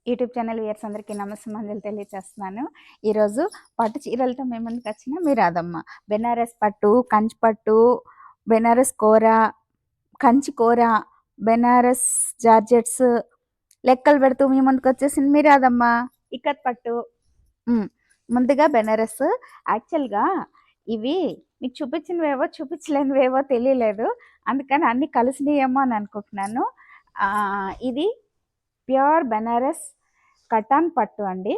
YouTube channel viewers అందరికీ నమస్సుమాంజలు తెలియచేస్తున్నాను. ఈరోజు పట్టు చీరలతో మీ ముందుకొచ్చిన మీ రాధమ్మ. బెనారస్ పట్టు, కంచి పట్టు, బెనారస్ కూర, కంచి కూర, బెనారస్ జార్జెట్స్ లెక్కలు పెడుతూ మీ ముందుకొచ్చేసింది మీ రాధమ్మ. ఇక్కత్ పట్టు. ముందుగా బెనారస్. యాక్చువల్‌గా ఇవి మీకు చూపించినవేవో, చూపించలేనివేవో తెలియలేదు. అందుకని అన్నీ కలిసినయేమో అని అనుకుంటున్నాను. ఇది ప్యూర్ బెనారస్ కటాన్ పట్టు అండి.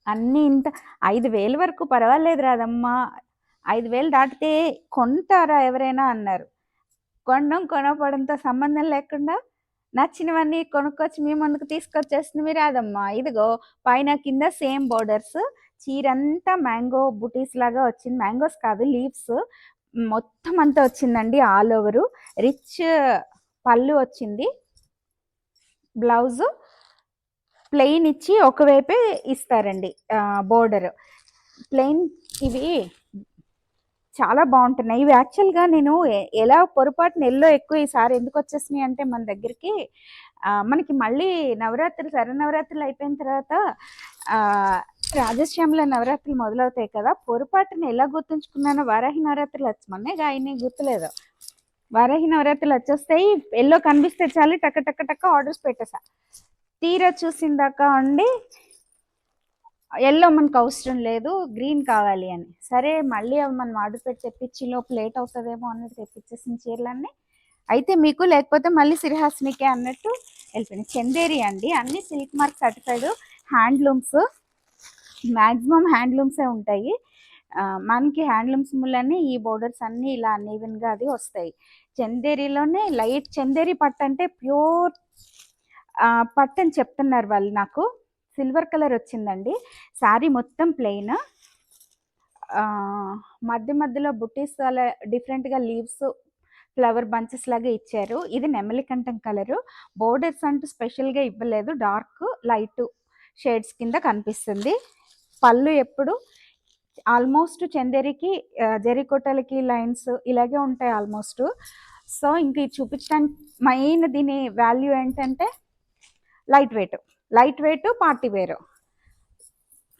అన్నీ ఇంత 5,000 వరకు పర్వాలేదు రాదమ్మా, 5,000 దాటితే కొంటారా ఎవరైనా అన్నారు. కొనడం కొనకపోవడంతో సంబంధం లేకుండా నచ్చినవన్నీ కొనుక్కొచ్చి మీ ముందుకు తీసుకొచ్చేసింది మీ రాదమ్మా. ఇదిగో పైన కింద సేమ్ బోర్డర్స్, చీరంతా మ్యాంగో బుటీస్ లాగా వచ్చింది. మ్యాంగోస్ కాదు, లీవ్స్ మొత్తం అంతా వచ్చిందండి. ఆల్ ఓవరు రిచ్ పళ్ళు వచ్చింది. బ్లౌజ్ ప్లెయిన్ ఇచ్చి ఒకవైపే ఇస్తారండి బోర్డర్ ప్లెయిన్. ఇవి చాలా బాగుంటున్నాయి. ఇవి యాక్చువల్గా నేను ఎలా పొరపాటున ఎల్లో ఎక్కువ ఈసారి ఎందుకు వచ్చేసినాయి అంటే మన దగ్గరికి మనకి మళ్ళీ నవరాత్రులు శరన్నవరాత్రులు అయిపోయిన తర్వాత రాజశ్యామల నవరాత్రులు మొదలవుతాయి కదా. పొరపాటున ఎలా గుర్తుంచుకున్నానో వారాహి నవరాత్రులు వచ్చి గాయని గుర్తులేదు. వారాహి నవరాత్రులు వచ్చేస్తాయి, ఎల్లో కనిపిస్తే చాలు టక్క టక్క టక్క ఆర్డర్స్ పెట్టేసా. తీరా చూసిందాక ఉండి ఎల్లో మనకు అవసరం లేదు, గ్రీన్ కావాలి అని. సరే మళ్ళీ అవి మనం ఆర్డర్ పెట్టి తెప్పించి లోపు లేట్ అవుతుందేమో అన్నట్టు తెప్పించేసిన చీరలన్నీ అయితే మీకు, లేకపోతే మళ్ళీ సిరిహాసినికే అన్నట్టు వెళ్ళిపోయింది. చందేరి అండి, అన్ని silk mark certified handlooms, maximum హ్యాండ్లూమ్సే ఉంటాయి. మనకి హ్యాండ్లూమ్స్ మూలనే ఈ బోర్డర్స్ అన్నీ ఇలా అన్ఈవెన్గా అది వస్తాయి. చందేరిలోనే లైట్ చందేరి పట్టు అంటే ప్యూర్ పట్టు అని చెప్తున్నారు వాళ్ళు నాకు. సిల్వర్ కలర్ వచ్చిందండి. శారీ మొత్తం ప్లెయిన్, మధ్య మధ్యలో బుటీస్ అలా డిఫరెంట్గా లీవ్స్ ఫ్లవర్ బంచెస్ లాగా ఇచ్చారు. ఇది నెమలికంఠం కలరు. బోర్డర్స్ అంటూ స్పెషల్గా ఇవ్వలేదు, డార్క్ లైట్ షేడ్స్ కింద కనిపిస్తుంది. పళ్ళు ఎప్పుడు ఆల్మోస్ట్ చందేరికి జెరికోటలకి లైన్స్ ఇలాగే ఉంటాయి ఆల్మోస్ట్. సో ఇంక ఇది చూపించడానికి మెయిన్ దీని వాల్యూ ఏంటంటే లైట్ వెయిట్ పార్టీ వేరు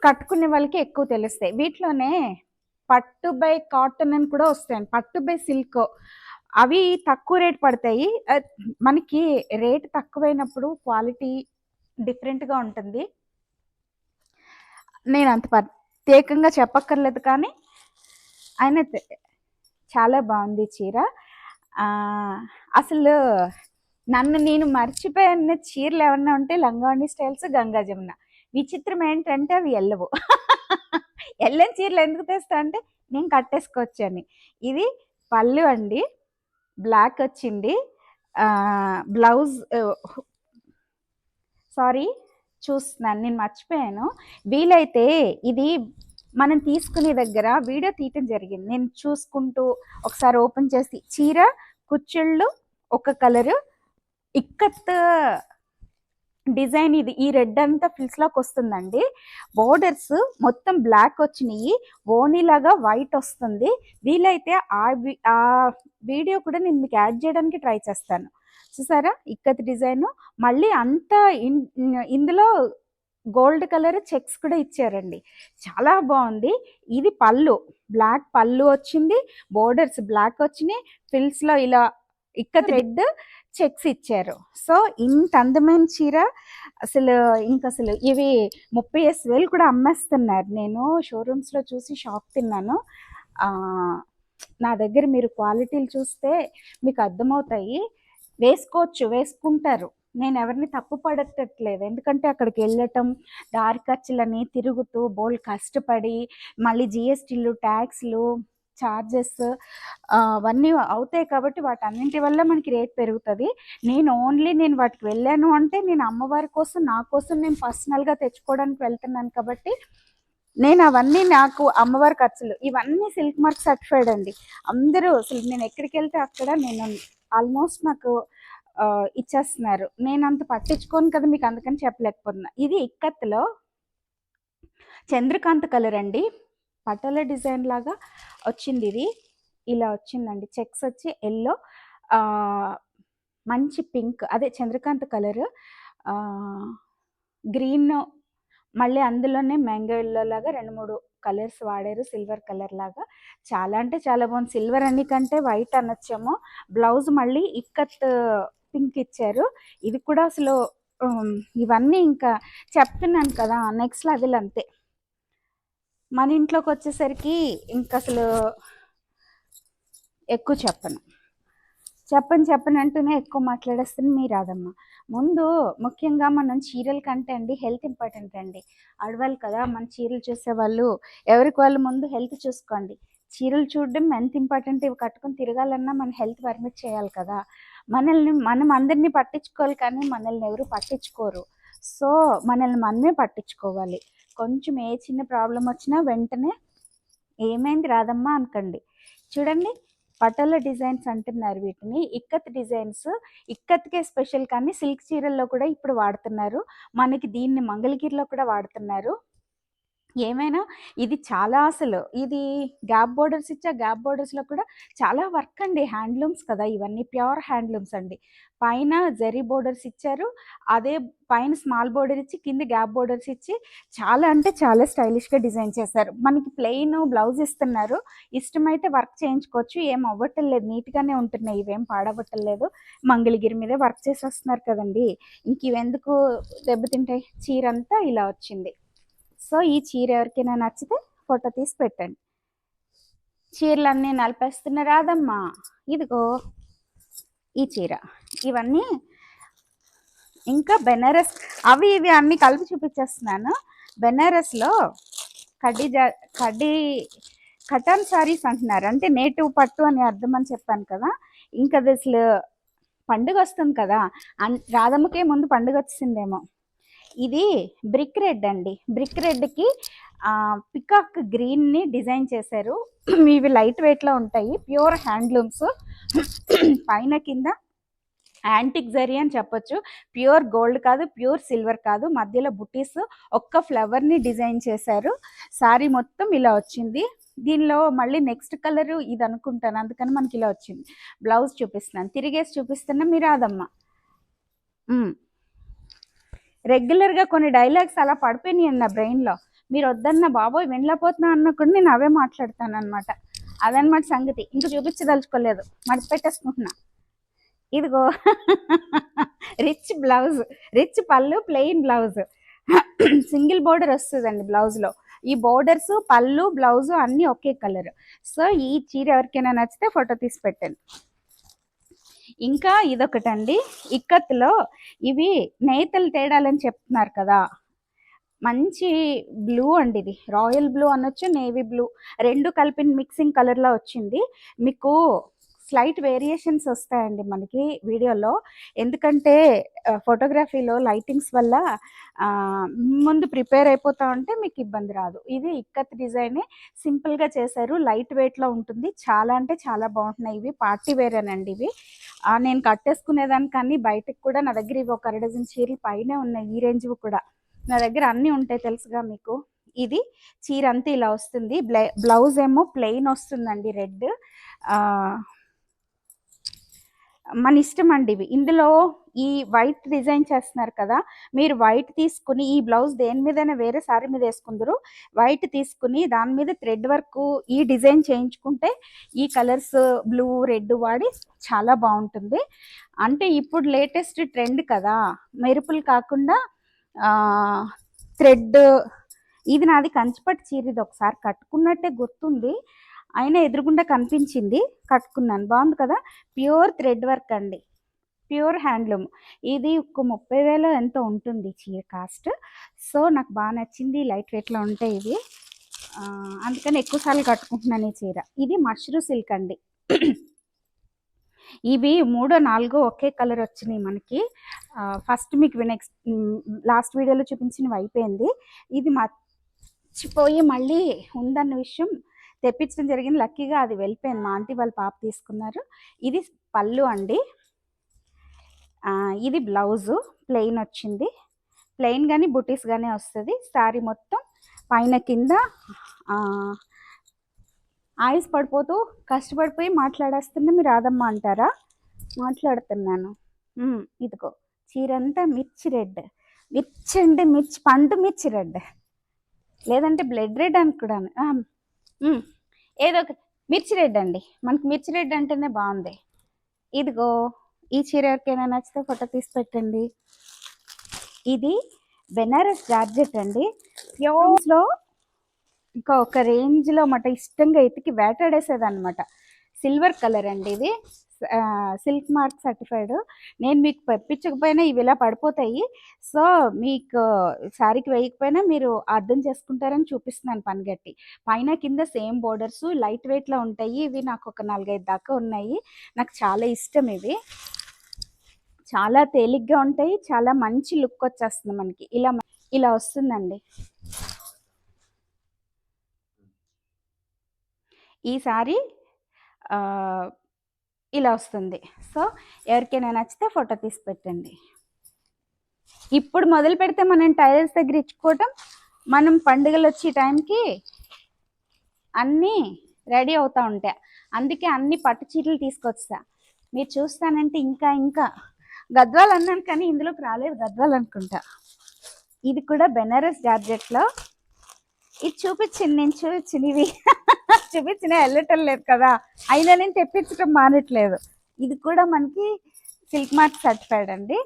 కట్టుకునే వాళ్ళకి ఎక్కువ తెలుస్తాయి. వీటిలోనే పట్టు బై కాటన్ అని కూడా వస్తాయండి, పట్టు బై సిల్క్. అవి తక్కువ రేట్ పడతాయి. మనకి రేట్ తక్కువైనప్పుడు క్వాలిటీ డిఫరెంట్గా ఉంటుంది. నేను అంత ప్రత్యేకంగా చెప్పక్కర్లేదు, కానీ ఆయన చాలా బాగుంది చీర. అసలు నన్ను నేను మర్చిపోయిన చీరలు ఏమన్నా ఉంటే లంగావణి స్టైల్స్, గంగా జమున. విచిత్రం ఏంటంటే అవి ఎల్లవు. ఎల్లని చీరలు ఎందుకు తెస్తా అంటే నేను కట్టేసుకోవచ్చని. ఇది పళ్ళు అండి, బ్లాక్ వచ్చింది. బ్లౌజ్ సారీ చూస్తున్నాను, నేను మర్చిపోయాను. వీలైతే ఇది మనం తీసుకునే దగ్గర వీడియో తీయటం జరిగింది, నేను చూసుకుంటూ ఒకసారి ఓపెన్ చేసి. చీర కుచ్చిళ్ళు ఒక కలరు, ఇక్కత్ డిజైన్ ఇది. ఈ రెడ్ అంతా ఫ్రిల్స్లోకి వస్తుందండి. బోర్డర్స్ మొత్తం బ్లాక్ వచ్చినాయి, ఓనీలాగా వైట్ వస్తుంది. వీలైతే ఆ వీడియో కూడా నేను మీకు యాడ్ చేయడానికి ట్రై చేస్తాను. చూసారా ఇక్కత్ డిజైన్. మళ్ళీ అంతా ఇందులో గోల్డ్ కలర్ చెక్స్ కూడా ఇచ్చారండి, చాలా బాగుంది. ఇది పళ్ళు, బ్లాక్ పళ్ళు వచ్చింది, బోర్డర్స్ బ్లాక్ వచ్చినాయి, ఫ్రిల్స్లో ఇలా ఇక్కత్ రెడ్ చెక్స్ ఇచ్చారు. సో ఇంత అందమైన చీర అసలు అసలు ఇవి 30,000 కూడా అమ్మేస్తున్నారు. నేను షోరూమ్స్లో చూసి షాక్ తిన్నాను. నా దగ్గర మీరు క్వాలిటీలు చూస్తే మీకు అర్థమవుతాయి. వేసుకుంటారు. నేను ఎవరిని తప్పు పడట్లేదు, ఎందుకంటే అక్కడికి వెళ్ళటం, దారి ఖర్చులని తిరుగుతూ బోల్ కష్టపడి మళ్ళీ జిఎస్టీలు, ట్యాక్స్లు, ఛార్జెస్ అవన్నీ అవుతాయి కాబట్టి వాటన్నింటి వల్ల మనకి రేట్ పెరుగుతుంది. నేను వాటికి వెళ్ళాను అంటే నేను అమ్మవారి కోసం, నా కోసం నేను పర్సనల్గా తెచ్చుకోవడానికి వెళ్తున్నాను కాబట్టి నేను అవన్నీ, నాకు అమ్మవారి ఖర్చులు ఇవన్నీ సిల్క్ మార్క్ సర్టిఫైడ్ అండి. అందరూ అసలు నేను ఎక్కడికి వెళ్తే అక్కడ నేను ఆల్మోస్ట్ నాకు ఇచ్చేస్తున్నారు. నేను అంత పట్టించుకోను కదా మీకు, అందుకని చెప్పలేకపోతున్నా. ఇది ఇక్కత్తులో చంద్రకాంత కలర్ అండి, పటోలా డిజైన్ లాగా వచ్చింది. ఇది ఇలా వచ్చిందండి, చెక్స్ వచ్చి ఎల్లో, మంచి పింక్, అదే చంద్రకాంత కలర్. గ్రీన్, మళ్ళీ అందులోనే మ్యాంగో ఎల్లో లాగా 2, 3 కలర్స్ వాడారు. సిల్వర్ కలర్ లాగా చాలా అంటే చాలా బాగుంది. సిల్వర్ అని కంటే వైట్ అనొచ్చేమో. బ్లౌజ్ మళ్ళీ ఇక్కత్ పింక్ ఇచ్చారు. ఇది కూడా అసలు ఇవన్నీ ఇంకా చెప్తున్నాను కదా, నెక్స్ట్ లెవెల్ అంతే. మన ఇంట్లోకి వచ్చేసరికి ఇంకా అసలు ఎక్కువ చెప్పను అంటూనే ఎక్కువ మాట్లాడేస్తుంది మీ రాధమ్మ. ముందు ముఖ్యంగా మనం చీరల కంటే అండి హెల్త్ ఇంపార్టెంట్ అండి. ఆడవాళ్ళు కదా, మన చీరలు చూసేవాళ్ళు, ఎవరికి వాళ్ళు ముందు హెల్త్ చూసుకోండి. చీరలు చూడడం ఎంత ఇంపార్టెంట్, ఇవి కట్టుకొని తిరగాలన్నా మన హెల్త్ పర్మిట్ చేయాలి కదా. మనం అందరినీ పట్టించుకోవాలి, కానీ మనల్ని ఎవరు పట్టించుకోరు. సో మనల్ని మనమే పట్టించుకోవాలి. కొంచెం ఏ చిన్న ప్రాబ్లం వచ్చినా వెంటనే ఏమైంది రాదమ్మా అనకండి. చూడండి, పటోల డిజైన్స్ అంటున్నారు వీటిని. ఇక్కత్ డిజైన్స్, ఇక్కత్కే స్పెషల్, కానీ సిల్క్ చీరల్లో కూడా ఇప్పుడు వాడుతున్నారు. మనకి దీన్ని మంగళగిరిలో కూడా వాడుతున్నారు. ఏమైనా ఇది చాలా అసలు ఇది గ్యాప్ బోర్డర్స్ ఇచ్చా, గ్యాప్ బోర్డర్స్లో కూడా చాలా వర్క్ అండి. హ్యాండ్లూమ్స్ కదా ఇవన్నీ, ప్యూర్ హ్యాండ్లూమ్స్ అండి. పైన జరీ బోర్డర్స్ ఇచ్చారు, అదే పైన స్మాల్ బోర్డర్ ఇచ్చి కింద గ్యాప్ బోర్డర్స్ ఇచ్చి చాలా అంటే చాలా స్టైలిష్గా డిజైన్ చేశారు. మనకి ప్లెయిన్ బ్లౌజ్ ఇస్తున్నారు. ఇష్టమైతే వర్క్ చేయించుకోవచ్చు, ఏం అవ్వట్లేదు, నీట్గానే ఉంటున్నాయి, ఇవేం పాడవట్టలేదు. మంగళగిరి మీదే వర్క్ చేసి వస్తున్నారు కదండి, ఇంక ఇవెందుకు దెబ్బతింటాయి. చీర అంతా ఇలా వచ్చింది. సో ఈ చీర ఎవరికైనా నచ్చితే ఫోటో తీసి పెట్టండి. చీరలన్నీ నలిపేస్తున్న రాదమ్మా, ఇదిగో ఈ చీర. ఇవన్నీ ఇంకా బెనారస్, అవి ఇవి అన్నీ కలిపి చూపించేస్తున్నాను. బెనారస్లో కడ్డీ కటాన్ సారీస్ అంటున్నారు, అంటే నేటివ్ పట్టు అని అర్థం అని చెప్పాను కదా. ఇంకా అది అసలు పండుగ వస్తుంది కదా, రాధమ్మకే ముందు పండుగ వచ్చిందేమో. ఇది బ్రిక్ రెడ్ అండి. బ్రిక్ రెడ్కి పికాక్ గ్రీన్ని డిజైన్ చేశారు. ఇవి లైట్ వెయిట్లో ఉంటాయి, ప్యూర్ హ్యాండ్లూమ్స్. పైన కింద యాంటిక్ జరీ అని చెప్పొచ్చు. ప్యూర్ గోల్డ్ కాదు, ప్యూర్ సిల్వర్ కాదు, మధ్యలో బుటీస్, ఒక్క ఫ్లవర్ని డిజైన్ చేశారు. సారీ మొత్తం ఇలా వచ్చింది. దీనిలో మళ్ళీ నెక్స్ట్ కలర్ ఇది అనుకుంటాను, అందుకని మనకి ఇలా వచ్చింది. బ్లౌజ్ చూపిస్తున్నాను, తిరిగేసి చూపిస్తున్నా మీరు రాదమ్మ. రెగ్యులర్గా కొన్ని డైలాగ్స్ అలా పడిపోయినాయి నా బ్రెయిన్లో. మీరు వద్దన్న బాబోయ్ వినలేకపోతున్నా అన్న కూడా నేను అవే మాట్లాడతాను అనమాట. అదనమాట సంగతి. ఇంకా చూపించదలుచుకోలేదు, మడిచిపెట్టేసుకుంటున్నా. ఇదిగో రిచ్ బ్లౌజ్, రిచ్ పళ్ళు, ప్లెయిన్ బ్లౌజ్, సింగిల్ బోర్డర్ వస్తుందండి బ్లౌజ్లో. ఈ బోర్డర్స్, పళ్ళు, బ్లౌజ్ అన్నీ ఒకే కలర్. సో ఈ చీర ఎవరికైనా నచ్చితే ఫోటో తీసి పెట్టండి. ఇంకా ఇదొకటండి, ఇక్కత్లో ఇవి నేతలు తేడాలని చెప్తున్నారు కదా. మంచి బ్లూ అండి, ఇది రాయల్ బ్లూ అనొచ్చు, నేవీ బ్లూ, రెండు కలిపిన మిక్సింగ్ కలర్లో వచ్చింది. మీకు స్లైట్ వేరియేషన్స్ వస్తాయండి మనకి వీడియోలో, ఎందుకంటే ఫోటోగ్రఫీలో లైటింగ్స్ వల్ల ముందు ప్రిపేర్ అయిపోతా ఉంటే మీకు ఇబ్బంది రాదు. ఇది ఇక్కత్ డిజైనే, సింపుల్గా చేశారు, లైట్ వెయిట్లో ఉంటుంది, చాలా అంటే చాలా బాగుంటున్నాయి. ఇవి పార్టీ వేర్ అనండి. ఇవి నేను కట్టేసుకునేదాన్ని, కానీ బయటకు కూడా నా దగ్గర ఇవి ఒక 2 డజన్ చీరలు పైనే ఉన్నాయి. ఈ రేంజ్ కూడా నా దగ్గర అన్నీ ఉంటాయి, తెలుసుగా మీకు. ఇది చీర అంతా ఇలా వస్తుంది. బ్లౌజ్ ఏమో ప్లెయిన్ వస్తుందండి, రెడ్. మన ఇష్టం అండి ఇవి. ఇందులో ఈ వైట్ డిజైన్ చేస్తున్నారు కదా, మీరు వైట్ తీసుకుని ఈ బ్లౌజ్ దేని మీదైనా వేరే సారీ మీద వేసుకుందరు, వైట్ తీసుకుని దాని మీద థ్రెడ్ వర్క్ ఈ డిజైన్ చేయించుకుంటే ఈ కలర్స్ బ్లూ, రెడ్ వాడి చాలా బాగుంటుంది. అంటే ఇప్పుడు లేటెస్ట్ ట్రెండ్ కదా, మెరుపులు కాకుండా థ్రెడ్. ఇది నాది కంచిపట్టు చీర, ఇది ఒకసారి కట్టుకున్నట్టే గుర్తుంది, అయినా ఎదురుగుండా కనిపించింది, కట్టుకున్నాను, బాగుంది కదా. ప్యూర్ థ్రెడ్ వర్క్ అండి, ప్యూర్ హ్యాండ్లూమ్. ఇది ఒక 30,000 ఎంతో ఉంటుంది చీర కాస్ట్. సో నాకు బాగా నచ్చింది, లైట్ వెయిట్లో ఉంటాయి ఇవి, అందుకని ఎక్కువసార్లు కట్టుకుంటున్నాను ఈ చీర. ఇది మష్రూ సిల్క్ అండి. ఇవి 3, 4 ఒకే కలర్ వచ్చినాయి మనకి. ఫస్ట్ మీకు నెక్స్ట్ లాస్ట్ వీడియోలో చూపించినవి అయిపోయింది. ఇది మర్చిపోయి మళ్ళీ ఉందన్న విషయం తెప్పించడం జరిగింది. లక్కీగా అది వెళ్ళిపోయింది, మా ఆంటీ వాళ్ళ పాప తీసుకున్నారు. ఇది పళ్ళు అండి. ఇది బ్లౌజు ప్లెయిన్ వచ్చింది, ప్లెయిన్ కానీ బుటీస్ కానీ వస్తుంది. శారీ మొత్తం పైన కింద ఆయిల్స్ పడిపోతూ కష్టపడిపోయి మాట్లాడేస్తున్నా మీరు రాదమ్మ అంటారా, మాట్లాడుతున్నాను. ఇదిగో చీర అంతా మిర్చి రెడ్, మిర్చి అంటే మిర్చి, పండు మిర్చి రెడ్, లేదంటే బ్లడ్ రెడ్ అనుకున్నాను. ఏదో ఒక మిర్చి రెడ్ అండి, మనకి మిర్చి రెడ్ అంటేనే బాగుంది. ఇదిగో ఈ చీర ఎవరికైనా నచ్చితే ఫోటో తీసి పెట్టండి. ఇది బెనారస్ జార్జెట్ అండి, ప్యూర్స్లో ఇంకా ఒక రేంజ్లో మాట ఇష్టంగా ఎతికి వేటాడేసేదన్నమాట. సిల్వర్ కలర్ అండి ఇది, సిల్క్ మార్క్ సర్టిఫైడ్. నేను మీకు పంపించకపోయినా ఇవి ఇలా పడిపోతాయి. సో మీకు శారీకి వేయకపోయినా మీరు అర్థం చేసుకుంటారని చూపిస్తున్నాను పనిగట్టి. పైన కింద సేమ్ బోర్డర్స్, లైట్ వెయిట్లో ఉంటాయి. ఇవి నాకు ఒక 4-5 దాకా ఉన్నాయి. నాకు చాలా ఇష్టం ఇవి, చాలా తేలిగ్గా ఉంటాయి, చాలా మంచి లుక్ వచ్చేస్తుంది మనకి. ఇలా ఇలా వస్తుందండి ఈ సారీ, ఇలా వస్తుంది. సో ఎవరికైనా నచ్చితే ఫోటో తీసి పెట్టండి. ఇప్పుడు మొదలు పెడితే మనం టైలర్స్ దగ్గర ఇచ్చుకోవటం, మనం పండుగలు వచ్చే టైంకి అన్నీ రెడీ అవుతూ ఉంటాయి. అందుకే అన్ని పట్టు చీరలు తీసుకొస్తా. మీరు చూస్తానంటే ఇంకా ఇంకా గద్వాలు అన్నాను కానీ ఇందులోకి రాలేదు, గద్వాలు అనుకుంటా. ఇది కూడా బెనారస్ జార్జెట్లో. ఇది చూపించింది, నేను చూపించింది ఇవి చూపించిన వెళ్ళటం లేదు కదా, అయినా నేను తెప్పించడం మానట్లేదు. ఇది కూడా మనకి సిల్క్ మార్క్ సర్టిఫైడ్ అండి.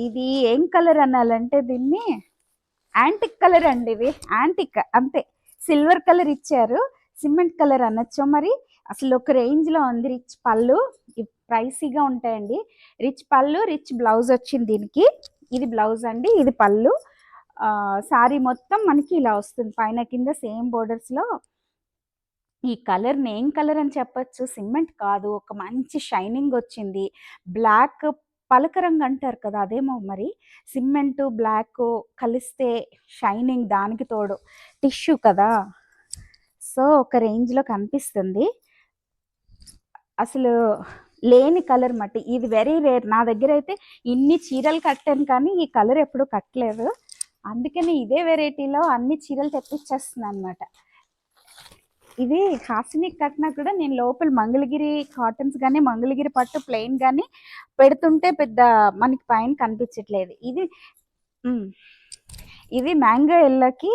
ఇది ఏం కలర్ అనాలంటే దీన్ని యాంటిక్ కలర్ అండి. ఇవి యాంటిక్ అంతే, సిల్వర్ కలర్ ఇచ్చారు, సిమెంట్ కలర్ అనొచ్చో మరి. అసలు ఒక రేంజ్లో ఉంది. రిచ్ పళ్ళు, ప్రైసీగా ఉంటాయండి. రిచ్ పళ్ళు, రిచ్ బ్లౌజ్ వచ్చింది దీనికి. ఇది బ్లౌజ్ అండి, ఇది పళ్ళు. సారీ మొత్తం మనకి ఇలా వస్తుంది, పైన కింద సేమ్ బోర్డర్స్లో. ఈ కలర్ ఏం కలర్ అని చెప్పచ్చు, సిమెంట్ కాదు, ఒక మంచి షైనింగ్ వచ్చింది. బ్లాక్ పలక రంగు అంటారు కదా, అదేమో మరి. సిమెంట్ బ్లాక్ కలిస్తే షైనింగ్, దానికి తోడు టిష్యూ కదా, సో ఒక రేంజ్లో కనిపిస్తుంది. అసలు లేని కలర్ మట్టి, ఇది వెరీ రేర్. నా దగ్గర అయితే ఇన్ని చీరలు కట్టాను కానీ ఈ కలర్ ఎప్పుడు కట్టలేదు. అందుకని ఇదే వెరైటీలో అన్ని చీరలు తెప్పించేస్తున్నాను అనమాట. ఇది హాసినికి కట్టినా కూడా నేను లోపల మంగళగిరి కాటన్స్ కానీ, మంగళగిరి పట్టు ప్లెయిన్ కానీ పెడుతుంటే పెద్ద మనకి పైన కనిపించట్లేదు. ఇది మ్యాంగో ఎల్లోకి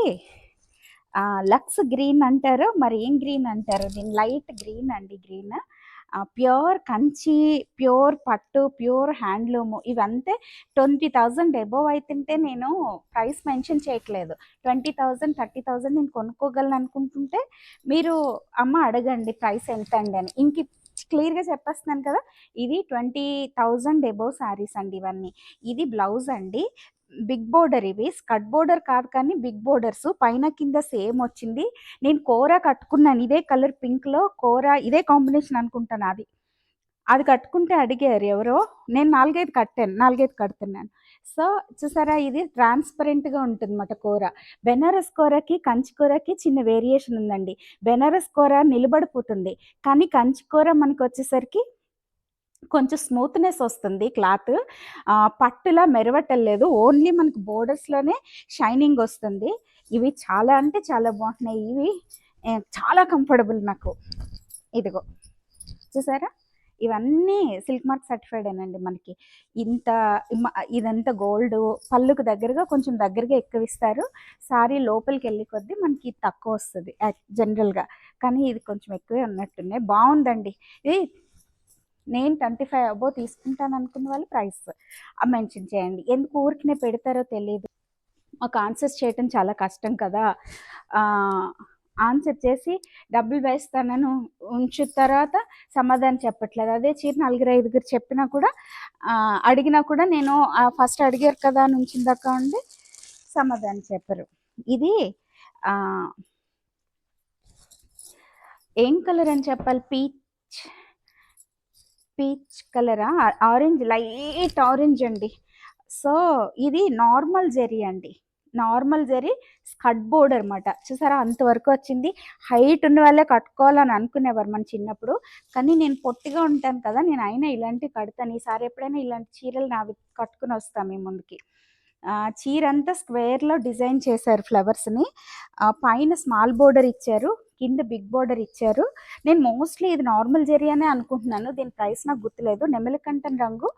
లక్స్ గ్రీన్ అంటారు, మరి ఏం గ్రీన్ అంటారు దీని, లైట్ గ్రీన్ అండి. గ్రీన్ ప్యూర్ కంచి, ప్యూర్ పట్టు, ప్యూర్ హ్యాండ్లూమ్. ఇవంతే 20,000 ఎబోవ్ అవుతుంటే నేను ప్రైస్ మెన్షన్ చేయట్లేదు. 20,000 30,000 నేను కొనుక్కోగలను అనుకుంటుంటే మీరు అమ్మ అడగండి ప్రైస్ ఎంత అండి అని. ఇంక క్లియర్గా చెప్పేస్తున్నాను కదా, ఇది 20,000 ఎబోవ్ శారీస్ అండి ఇవన్నీ. ఇది బ్లౌజ్ అండి, బిగ్ బోర్డర్. ఇవి స్కట్ బోర్డర్ కాదు కానీ బిగ్ బోర్డర్స్, పైన కింద సేమ్ వచ్చింది. నేను కోరా కట్టుకున్నాను, ఇదే కలర్ పింక్లో కోరా, ఇదే కాంబినేషన్ అనుకుంటాను. అది కట్టుకుంటే అడిగారు ఎవరో, నేను 4-5 కట్టాను, 4-5 కడుతున్నాను. సో చూసారా, ఇది ట్రాన్స్పరెంట్గా ఉంటుంది అన్నమాట కూర. బెనారస్ కూరకి కంచి కూరకి చిన్న వేరియేషన్ ఉందండి. బెనారస్ కూర నిలబడిపోతుంది, కానీ కంచి కూర మనకి వచ్చేసరికి కొంచెం స్మూత్నెస్ వస్తుంది క్లాత్. పట్టులా మెరవటలేదు, ఓన్లీ మనకి బోర్డర్స్లోనే షైనింగ్ వస్తుంది. ఇవి చాలా అంటే చాలా బాగుంటున్నాయి. ఇవి చాలా కంఫర్టబుల్ నాకు. ఇదిగో చూసారా, ఇవన్నీ సిల్క్ మార్క్ సర్టిఫైడేనండి మనకి. ఇదంతా గోల్డ్, పళ్ళుకు దగ్గరగా కొంచెం దగ్గరగా ఎక్కువ ఇస్తారు. సారీ లోపలికి వెళ్ళి కొద్దీ మనకి తక్కువ వస్తుంది జనరల్గా, కానీ ఇది కొంచెం ఎక్కువే ఉన్నట్టున్నాయి. బాగుందండి ఇది. నేను 25 అబోవ్ తీసుకుంటాను అనుకున్న వాళ్ళు ప్రైస్ మెన్షన్ చేయండి. ఎందుకు ఊరికినే పెడతారో తెలియదు, మాకు ఆన్సర్స్ చేయటం చాలా కష్టం కదా. ఆన్సర్ చేసి డబ్బులు వేస్తానని ఉంచు తర్వాత సమాధానం చెప్పట్లేదు. అదే చీర 4-5 చెప్పినా కూడా, అడిగినా కూడా నేను ఫస్ట్ అడిగారు కదా అని ఉంచిందాకా ఉండి సమాధానం చెప్పరు. ఇది ఏం కలర్ అని చెప్పాలి, పీచ్ కలరా, ఆరెంజ్, లైట్ ఆరెంజ్ అండి. సో ఇది నార్మల్ జరీ అండి, నార్మల్ జరీ స్కట్ బోర్డర్ అనమాట. చూసారా అంతవరకు వచ్చింది. హైట్ ఉన్న వాళ్ళే కట్టుకోవాలని అనుకునేవారు మన చిన్నప్పుడు, కానీ నేను పొట్టిగా ఉంటాను కదా, నేను అయినా ఇలాంటివి కడతాను. ఈసారి ఎప్పుడైనా ఇలాంటి చీరలు నావి కట్టుకుని వస్తాను మీ ముందుకి. చీర అంతా స్క్వేర్లో డిజైన్ చేశారు ఫ్లవర్స్ని. పైన స్మాల్ బోర్డర్ ఇచ్చారు, కింద బిగ్ బోర్డర్ ఇచ్చారు. నేను మోస్ట్లీ ఇది నార్మల్ జరీ అనే అనుకుంటున్నాను, దీని ప్రైస్ నాకు గుర్తులేదు. నెమలికంఠన్ రంగు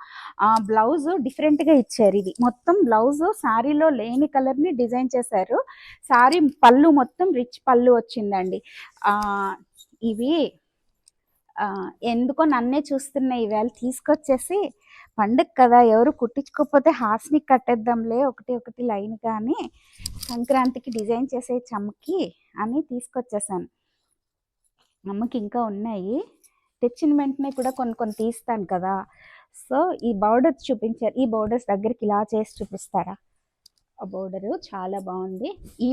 బ్లౌజ్ డిఫరెంట్గా ఇచ్చారు. ఇది మొత్తం బ్లౌజ్ శారీలో లేని కలర్ని డిజైన్ చేశారు. శారీ పళ్ళు మొత్తం రిచ్ పళ్ళు వచ్చిందండి. ఇవి ఎందుకో నన్నే చూస్తున్నాయి ఈవేళ. తీసుకొచ్చేసి పండుగ కదా, ఎవరు కుట్టించుకోకపోతే హాస్ని కట్టేద్దాంలే ఒకటి ఒకటి లైన్ కానీ సంక్రాంతికి డిజైన్ చేసే చమ్మకి అని తీసుకొచ్చేసాను. అమ్మకి ఇంకా ఉన్నాయి, తెచ్చిన వెంటనే కూడా కొన్ని కొన్ని తీస్తాను కదా. సో ఈ బోర్డర్స్ చూపించారు. ఈ బోర్డర్స్ దగ్గరికి ఇలా చేసి చూపిస్తారా? ఆ బోర్డరు చాలా బాగుంది. ఈ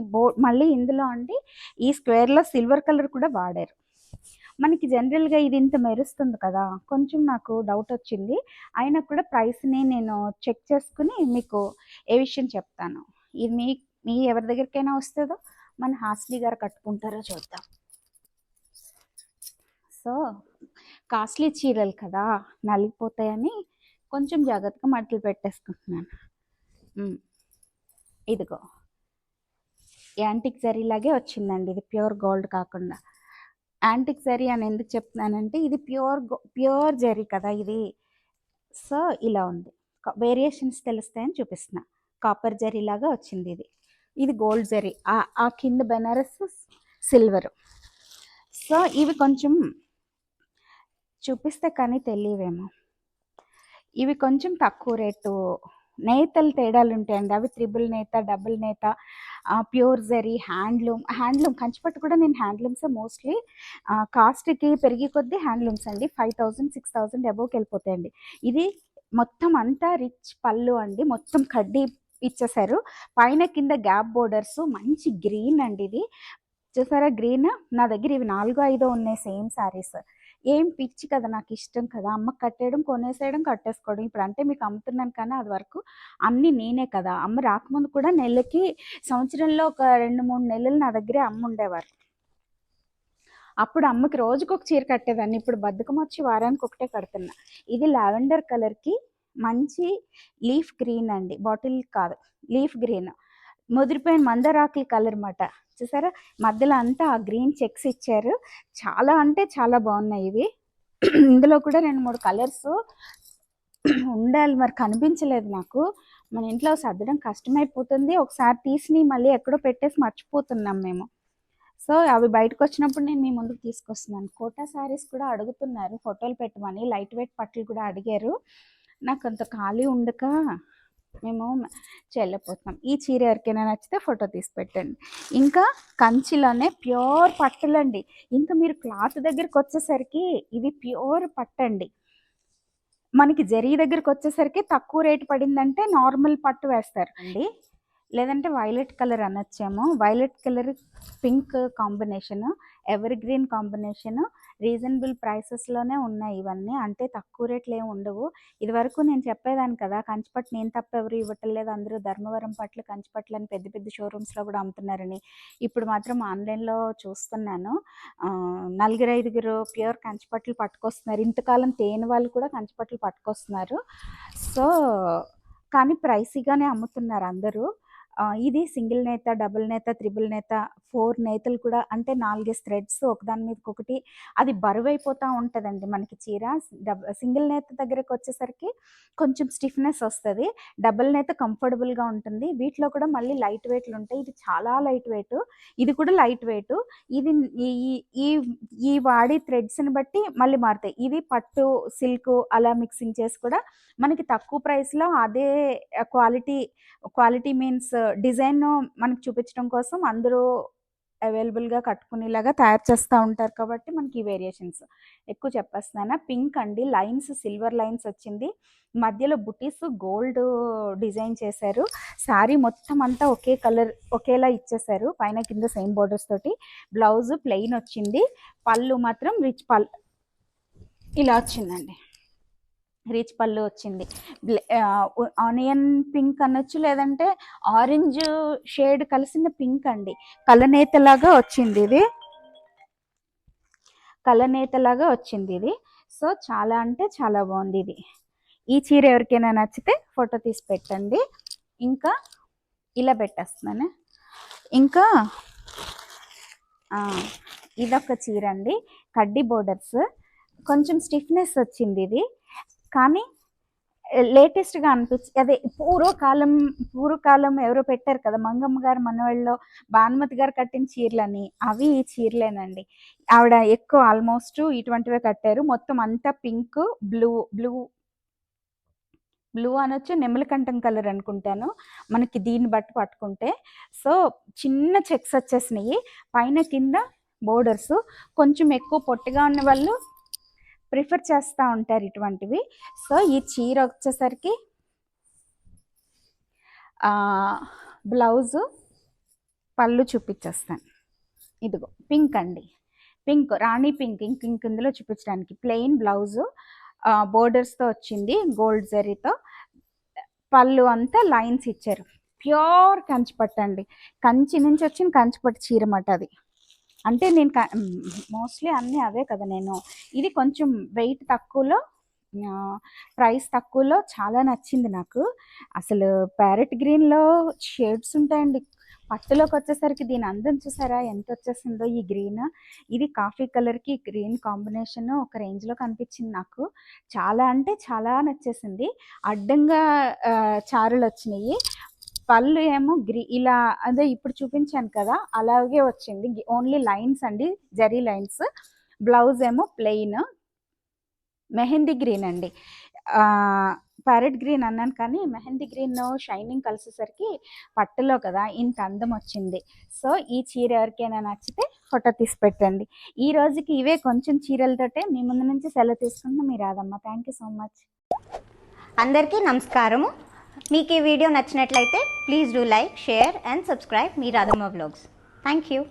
మళ్ళీ ఇందులో అండి ఈ స్క్వేర్లో సిల్వర్ కలర్ కూడా వాడారు. మనకి జనరల్గా ఇది ఇంత మెరుస్తుంది కదా, కొంచెం నాకు డౌట్ వచ్చింది. అయినా కూడా ప్రైస్ని నేను చెక్ చేసుకుని మీకు ఏ విషయం చెప్తాను. ఇది మీ ఎవరి దగ్గరికైనా వస్తుందో మన హాస్లీ గారు కట్టుకుంటారో చూద్దాం. సో కాస్ట్లీ చీరలు కదా, నలిగిపోతాయని కొంచెం జాగ్రత్తగా మట్టలు పెట్టేసుకుంటున్నాను. ఇదిగో యాంటిక్ జరీలాగే వచ్చిందండి, ఇది ప్యూర్ గోల్డ్ కాకుండా. యాంటిక్ జరీ అని ఎందుకు చెప్తున్నానంటే ఇది ప్యూర్ జరీ కదా ఇది. సో ఇలా ఉంది, వేరియేషన్స్ తెలుస్తాయని చూపిస్తున్నా. కాపర్ జరీ లాగా వచ్చింది ఇది. ఇది గోల్డ్ జరీ, ఆ కింద బెనారస్ సిల్వర్. సో ఇవి కొంచెం చూపిస్తే కానీ తెలియవేమో. ఇవి కొంచెం తక్కువ రేటు, నేతలు తేడాలు ఉంటాయండి. అవి త్రిబుల్ నేత, డబుల్ నేత, ప్యూర్ జరీ, హ్యాండ్లూమ్ కంచిపట్టు కూడా నేను హ్యాండ్లూమ్సే మోస్ట్లీ. కాస్ట్కి పెరిగి కొద్దీ హ్యాండ్లూమ్స్ అండి 5000 6000 అబోవ్కి వెళ్ళిపోతాయండి. ఇది మొత్తం అంతా రిచ్ పళ్ళు అండి, మొత్తం కడ్డీ ఇచ్చేసారు. పైన కింద గ్యాప్ బోర్డర్స్, మంచి గ్రీన్ అండి. ఇది చూసారా గ్రీన్? నా దగ్గర ఇవి 4 5 ఉన్నాయి సేమ్ శారీస్. ఏం పిచ్చి కదా, నాకు ఇష్టం కదా, అమ్మకి కట్టేయడం, కొనేసేయడం, కట్టేసుకోవడం. ఇప్పుడు అంటే మీకు అమ్ముతున్నాను కానీ అది వరకు అన్నీ నేనే కదా. అమ్మ రాకముందు కూడా నెలకి, సంవత్సరంలో ఒక 2-3 నెలలు నా దగ్గరే అమ్మ ఉండేవారు. అప్పుడు అమ్మకి రోజుకు ఒక చీర కట్టేదాన్ని. ఇప్పుడు బద్ధకం వచ్చి వారానికి ఒకటే కడుతున్నా. ఇది లావెండర్ కలర్కి మంచి లీఫ్ గ్రీన్ అండి, బాటిల్ కాదు లీఫ్ గ్రీన్, ముదిరిపోయిన మందారాకుల కలర్ మాట. చూసారా మధ్యలో అంతా ఆ గ్రీన్ చెక్స్ ఇచ్చారు. చాలా అంటే చాలా బాగున్నాయి ఇవి. ఇందులో కూడా 2-3 కలర్స్ ఉండాలి, మరి కనిపించలేదు నాకు. మన ఇంట్లో సర్దడం కష్టమైపోతుంది, ఒకసారి తీసి మళ్ళీ ఎక్కడో పెట్టేసి మర్చిపోతున్నాం మేము. సో అవి బయటకు వచ్చినప్పుడు నేను మీ ముందుకు తీసుకొస్తున్నాను. కోటా శారీస్ కూడా అడుగుతున్నారు ఫోటోలు పెట్టమని, లైట్ వెయిట్ పట్లు కూడా అడిగారు. నాకు అంత ఖాళీ ఉండక మేము చేయలేకపోతున్నాం. ఈ చీర ఎవరికైనా నచ్చితే ఫోటో తీసి పెట్టండి. ఇంకా కంచిలోనే ప్యూర్ పట్టులండి. ఇంకా మీరు క్లాత్ దగ్గరికి వచ్చేసరికి ఇవి ప్యూర్ పట్టండి. మనకి జరీ దగ్గరికి వచ్చేసరికి తక్కువ రేటు పడిందంటే నార్మల్ పట్టు వేస్తారు అండి, లేదంటే వైలెట్ కలర్ అనొచ్చేమో. Violet colour pink combination, evergreen combination, reasonable ప్రైసెస్లోనే ఉన్నాయి ఇవన్నీ. అంటే తక్కువ రేట్లు ఏమి ఉండవు. ఇదివరకు నేను చెప్పేదాన్ని కదా, కంచిపట్టు నేను తప్ప ఎవరు ఇవ్వటం లేదు, అందరూ ధర్మవరం పట్లు, కంచిపట్లు అని పెద్ద పెద్ద షోరూమ్స్లో కూడా అమ్ముతున్నారని. ఇప్పుడు మాత్రం ఆన్లైన్లో చూస్తున్నాను, 4-5 ప్యూర్ కంచిపట్లు పట్టుకొస్తున్నారు. ఇంతకాలం తేని వాళ్ళు కూడా కంచిపట్లు పట్టుకొస్తున్నారు. సో కానీ ప్రైసీగానే అమ్ముతున్నారు అందరూ. ఇది సింగిల్ నేత, డబుల్ నేత, త్రిబుల్ నేత, 4 నేతలు కూడా, అంటే 4 థ్రెడ్స్ ఒకదాని మీదకి ఒకటి. అది బరువైపోతూ ఉంటుందండి మనకి చీర. సింగిల్ నేత దగ్గరకు వచ్చేసరికి కొంచెం స్టిఫ్నెస్ వస్తుంది, డబుల్ నేత కంఫర్టబుల్గా ఉంటుంది. వీటిలో కూడా మళ్ళీ లైట్ వెయిట్లు ఉంటాయి. ఇది చాలా లైట్ వెయిట్, ఇది కూడా లైట్ వెయిట్. ఇది ఈ వాడి థ్రెడ్స్ని బట్టి మళ్ళీ మారుతాయి. ఇది పట్టు, సిల్క్ అలా మిక్సింగ్ చేసి కూడా మనకి తక్కువ ప్రైస్లో అదే క్వాలిటీ మీన్స్ డిజైన్ మనకు చూపించడం కోసం అందరూ అవైలబుల్గా కట్టుకునేలాగా తయారు చేస్తూ ఉంటారు కాబట్టి మనకి వేరియేషన్స్ ఎక్కువ చెప్పేస్తున్నాను. పింక్ అండి, లైన్స్ సిల్వర్ లైన్స్ వచ్చింది, మధ్యలో బుటీస్ గోల్డ్ డిజైన్ చేశారు. శారీ మొత్తం అంతా ఒకే కలర్ ఒకేలా ఇచ్చేసారు, పైన కింద సేమ్ బోర్డర్స్ తోటి. బ్లౌజ్ ప్లెయిన్ వచ్చింది, పళ్ళు మాత్రం రిచ్ పళ్ళు ఇలా వచ్చిందండి, రిచ్ పళ్ళు వచ్చింది. ఆనియన్ పింక్ అనొచ్చు, లేదంటే ఆరెంజ్ షేడ్ కలిసిన పింక్ అండి, కలనేతలాగా వచ్చింది ఇది, కలనేతలాగా వచ్చింది ఇది. సో చాలా అంటే చాలా బాగుంది ఇది. ఈ చీర ఎవరికైనా నచ్చితే ఫోటో తీసి పెట్టండి. ఇంకా ఇలా పెట్టేస్తున్నాను. ఇంకా ఇదొక చీర అండి, కడ్డీ బోర్డర్స్, కొంచెం స్టిఫ్నెస్ వచ్చింది ఇది, కానీ లేటెస్ట్గా అదే పూర్వకాలం ఎవరో పెట్టారు కదా, మంగమ్మ గారు మనవాళ్ళలో భానుమతి గారు కట్టిన చీరలని, అవి ఈ చీరలేనండి. ఆవిడ ఎక్కువ ఆల్మోస్ట్ ఇటువంటివే కట్టారు. మొత్తం అంతా పింక్, బ్లూ బ్లూ బ్లూ అనొచ్చు, నెమలికంఠం కలర్ అనుకుంటాను మనకి దీన్ని బట్టి పట్టుకుంటే. సో చిన్న చెక్స్ వచ్చేసినాయి పైన కింద బోర్డర్స్. కొంచెం ఎక్కువ పొట్టిగా ఉన్న వాళ్ళు ప్రిఫర్ చేస్తూ ఉంటారు ఇటువంటివి. సో ఈ చీర వచ్చేసరికి బ్లౌజు పళ్ళు చూపించేస్తాను. ఇదిగో పింక్ అండి, పింక్ రాణి పింక్, ఇందులో చూపించడానికి ప్లెయిన్ బ్లౌజు, బోర్డర్స్తో వచ్చింది గోల్డ్ జరీతో. పళ్ళు అంతా లైన్స్ ఇచ్చారు. ప్యూర్ కంచిపట్టు అండి, కంచి నుంచి వచ్చిన కంచిపట్టు చీర మాట అది. అంటే నేను మోస్ట్లీ అన్నీ అవే కదా నేను. ఇది కొంచెం వెయిట్ తక్కువలో, ప్రైస్ తక్కువలో, చాలా నచ్చింది నాకు. అసలు ప్యారెట్ గ్రీన్లో షేడ్స్ ఉంటాయండి, పట్టులోకి వచ్చేసరికి దీని అందం చూసారా ఎంత వచ్చేసిందో. ఈ గ్రీన్, ఇది కాఫీ కలర్కి గ్రీన్ కాంబినేషన్ ఒక రేంజ్లో కనిపించింది నాకు. చాలా అంటే చాలా నచ్చేసింది. అడ్డంగా చారులు వచ్చినాయి, పళ్ళు ఏమో ఇలా అదే ఇప్పుడు చూపించాను కదా అలాగే వచ్చింది, ఓన్లీ లైన్స్ అండి, జరీ లైన్స్. బ్లౌజ్ ఏమో ప్లెయిన్ మెహందీ గ్రీన్ అండి. ప్యారెట్ గ్రీన్ అన్నాను కానీ మెహందీ గ్రీన్ షైనింగ్ కలిసేసరికి పట్టులో కదా ఇంత అందం వచ్చింది. సో ఈ చీర ఎవరికైనా నచ్చితే ఫోటో తీసి పెట్టండి. ఈ రోజుకి ఇవే కొంచెం చీరలతోటే మీ ముందు నుంచి సెలవు తీసుకుంటున్నా మీ Radhamma. Thank you so much. అందరికీ నమస్కారము. మీకు ఈ వీడియో నచ్చినట్లయితే please do like, share and subscribe మీ రాధమ్మ వ్లాగ్స్. Thank you.